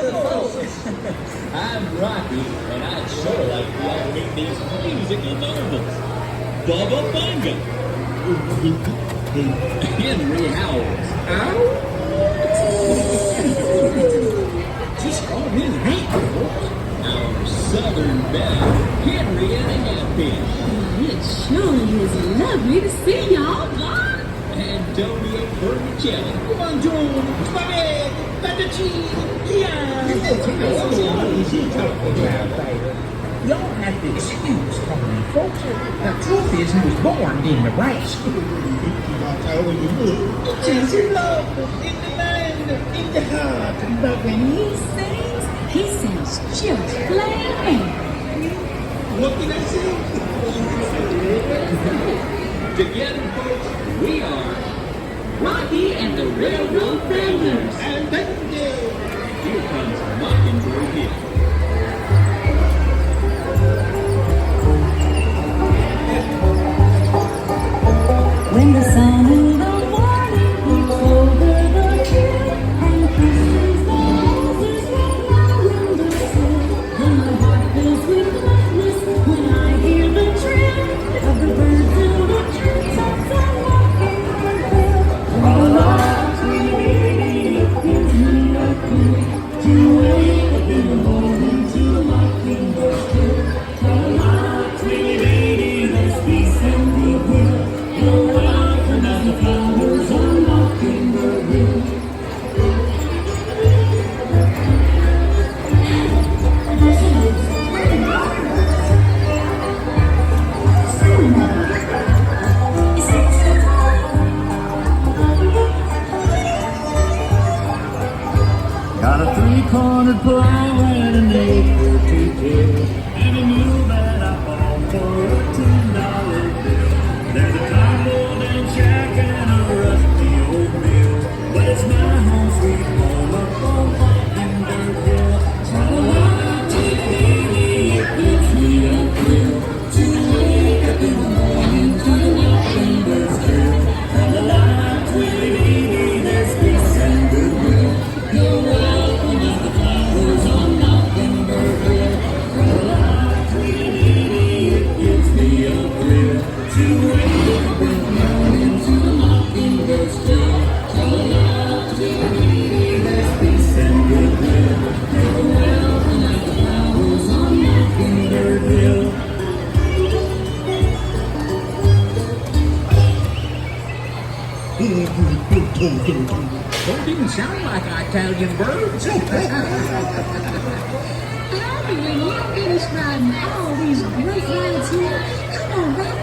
I'm Rocky, and I'd sure like to make these musical marvels. Bubba Bunga. Henry Howells. Just call me Hank. Our Southern Belle, Henrietta Hampton. It sure is lovely to see y'all, Bob. Antonio Vermicelli. Buongiorno, spaghetti, fettuccine, Y'all have to excuse Tony, folks. The truth is, he was born in Nebraska. It is love in the mind, in the heart. But when he sings, he sounds just plain. What can I say? Together, folks, we are Rocky and the Railroad Bangers. And then, Here comes Mockingbird Hill. When the sun in the morning peeps over the hill and kisses the roses right round in the sill, then my heart fills with gladness when I hear the trill of the birds in the treetops and mockingbird bill. Oh, Lord, sweetie, it gives me a thrill to wake up in the morning to the mockingbird trill. Oh, Lord, sweetie lady, there's peace and goodwill. You're welcome as the flowers on Mockingbird Hill. Got a three-cornered plow and an acre to till, and a mule that I bought for a $10 bill. There's a tumbled in shack and a rusty old mill, but it's my home sweet home up on Mockingbird Hill. So I take baby, it gives me a thrill to wake up in the morning to the Mockingbird's trill. And the lights will baby, there's peace and goodwill. You're welcome as the flowers on Mockingbird Hill. The lights will baby, it gives me a thrill to wake up in the morning to the Mockingbird's trill. So the lights will baby, there's peace and goodwill. You're welcome as the flowers on Mockingbird Hill. Don't even sound like Italian birds. How do you finish riding all these great rides here? Come on, Rocky.